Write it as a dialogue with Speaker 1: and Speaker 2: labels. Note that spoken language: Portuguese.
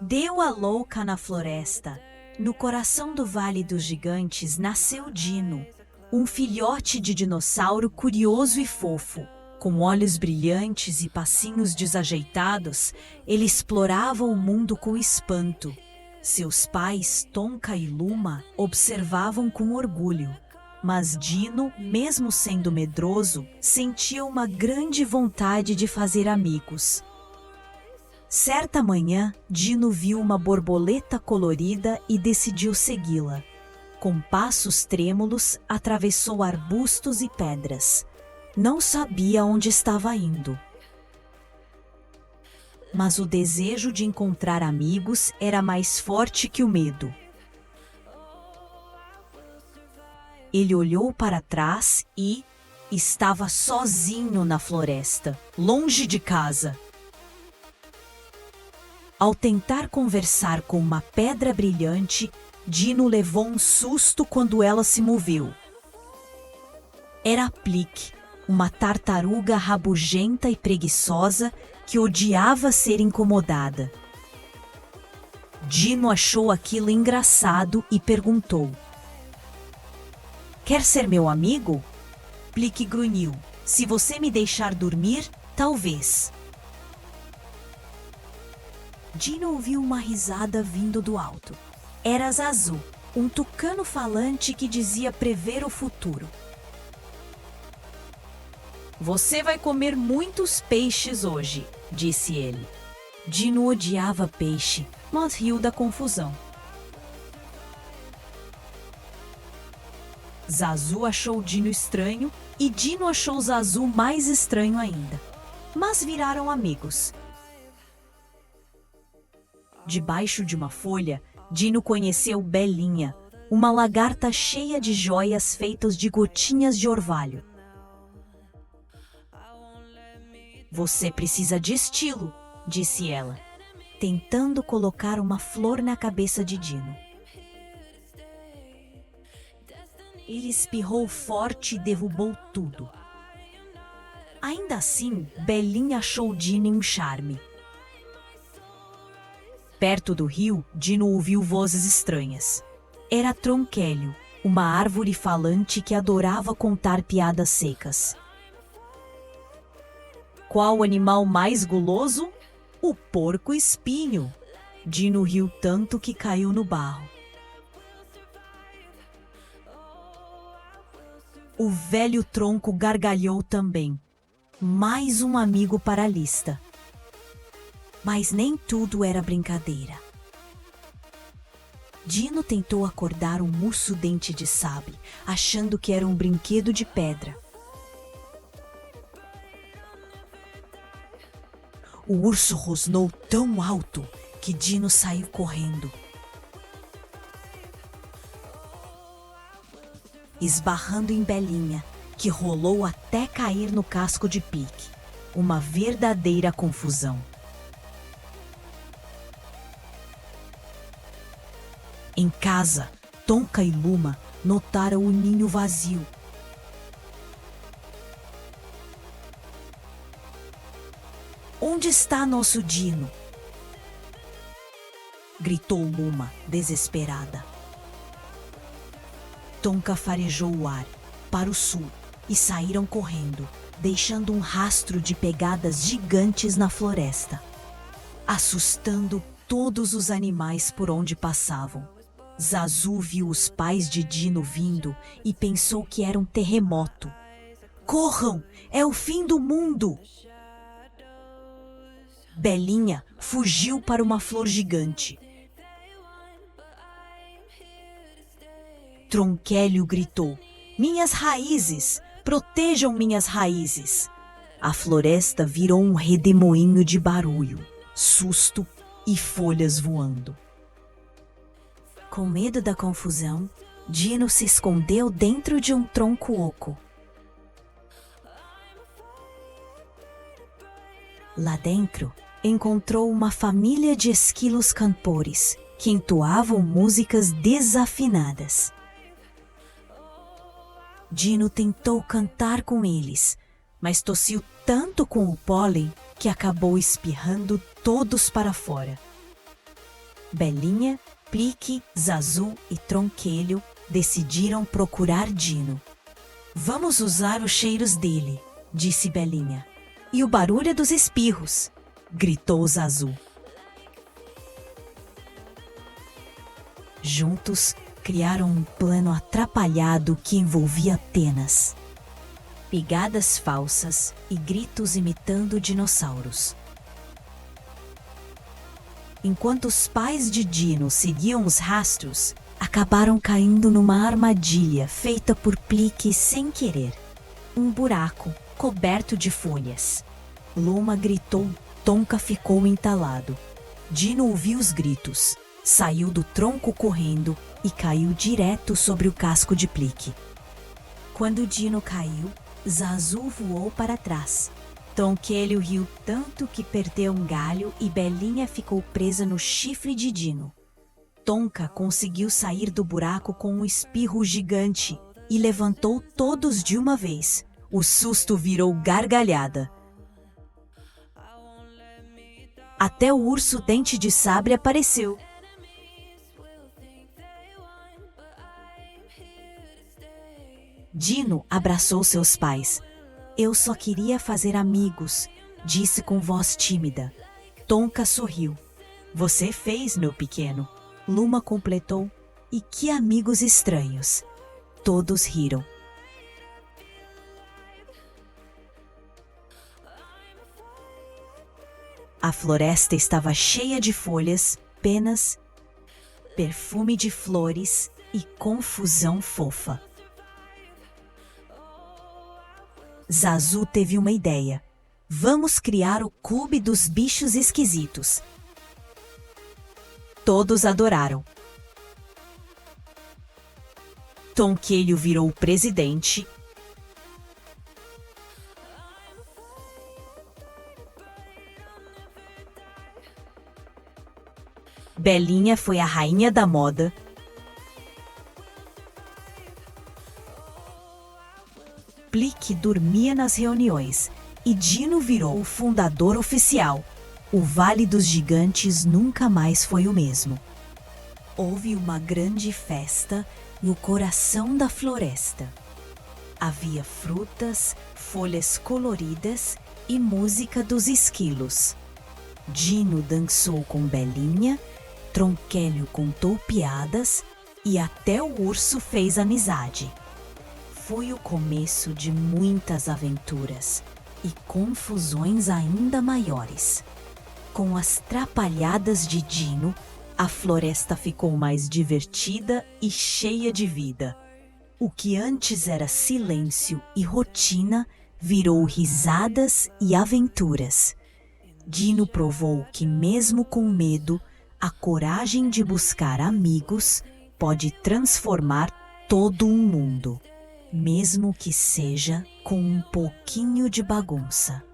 Speaker 1: Deu a louca na floresta. No coração do Vale dos Gigantes nasceu Dino, um filhote de dinossauro curioso e fofo. Com olhos brilhantes e passinhos desajeitados, ele explorava o mundo com espanto. Seus pais, Tonka e Luma, observavam com orgulho. Mas Dino, mesmo sendo medroso, sentia uma grande vontade de fazer amigos. Certa manhã, Dino viu uma borboleta colorida e decidiu segui-la. Com passos trêmulos, atravessou arbustos e pedras. Não sabia onde estava indo. Mas o desejo de encontrar amigos era mais forte que o medo. Ele olhou para trás e estava sozinho na floresta, longe de casa. Ao tentar conversar com uma pedra brilhante, Dino levou um susto quando ela se moveu. Era Plique, uma tartaruga rabugenta e preguiçosa que odiava ser incomodada. Dino achou aquilo engraçado e perguntou: "Quer ser meu amigo?" Plique grunhiu: "Se você me deixar dormir, talvez." Dino ouviu uma risada vindo do alto. Era Zazu, um tucano falante que dizia prever o futuro. "Você vai comer muitos peixes hoje", disse ele. Dino odiava peixe, mas riu da confusão. Zazu achou Dino estranho e Dino achou Zazu mais estranho ainda. Mas viraram amigos. Debaixo de uma folha, Dino conheceu Belinha, uma lagarta cheia de joias feitas de gotinhas de orvalho. "Você precisa de estilo", disse ela, tentando colocar uma flor na cabeça de Dino. Ele espirrou forte e derrubou tudo. Ainda assim, Belinha achou Dino um charme. Perto do rio, Dino ouviu vozes estranhas. Era Tronkélio, uma árvore falante que adorava contar piadas secas. "Qual animal mais guloso? O porco-espinho." Dino riu tanto que caiu no barro. O velho tronco gargalhou também. Mais um amigo para a lista. Mas nem tudo era brincadeira. Dino tentou acordar um urso dente de sabre, achando que era um brinquedo de pedra. O urso rosnou tão alto que Dino saiu correndo. Esbarrando em Belinha, que rolou até cair no casco de Pique. Uma verdadeira confusão. Em casa, Tonka e Luma notaram o ninho vazio. "Onde está nosso Dino?" gritou Luma, desesperada. Tonka farejou o ar para o sul e saíram correndo, deixando um rastro de pegadas gigantes na floresta, assustando todos os animais por onde passavam. Zazu viu os pais de Dino vindo e pensou que era um terremoto. "Corram! É o fim do mundo!" Belinha fugiu para uma flor gigante. Tronkélio gritou: "Minhas raízes! Protejam minhas raízes!" A floresta virou um redemoinho de barulho, susto e folhas voando. Com medo da confusão, Dino se escondeu dentro de um tronco oco. Lá dentro, encontrou uma família de esquilos cantores que entoavam músicas desafinadas. Dino tentou cantar com eles, mas tossiu tanto com o pólen que acabou espirrando todos para fora. Belinha, Plique, Zazu e Tronquelho decidiram procurar Dino. Vamos usar os cheiros dele, disse Belinha. E o barulho dos espirros, gritou Zazu. Juntos, criaram um plano atrapalhado que envolvia penas, pegadas falsas e gritos imitando dinossauros. Enquanto os pais de Dino seguiam os rastros, acabaram caindo numa armadilha feita por Plique sem querer. Um buraco coberto de folhas. Luma gritou, Tonka ficou entalado. Dino ouviu os gritos, saiu do tronco correndo e caiu direto sobre o casco de Plique. Quando Dino caiu, Zazu voou para trás. Tronquelho riu tanto que perdeu um galho e Belinha ficou presa no chifre de Dino. Tonka conseguiu sair do buraco com um espirro gigante e levantou todos de uma vez. O susto virou gargalhada. Até o urso Dente de Sabre apareceu. Dino abraçou seus pais. Eu só queria fazer amigos, disse com voz tímida. Tonka sorriu. Você fez, meu pequeno. Luma completou. E que amigos estranhos. Todos riram. A floresta estava cheia de folhas, penas, perfume de flores e confusão fofa. Zazu teve uma ideia. Vamos criar o clube dos bichos esquisitos. Todos adoraram. Tronquelho virou o presidente. Belinha foi a rainha da moda. Plique dormia nas reuniões e Dino virou o fundador oficial. O Vale dos Gigantes nunca mais foi o mesmo. Houve uma grande festa no coração da floresta. Havia frutas, folhas coloridas e música dos esquilos. Dino dançou com Belinha, Tronquelho contou piadas e até o urso fez amizade. Foi o começo de muitas aventuras e confusões ainda maiores. Com as trapalhadas de Dino, a floresta ficou mais divertida e cheia de vida. O que antes era silêncio e rotina virou risadas e aventuras. Dino provou que, mesmo com medo, a coragem de buscar amigos pode transformar todo um mundo, mesmo que seja com um pouquinho de bagunça.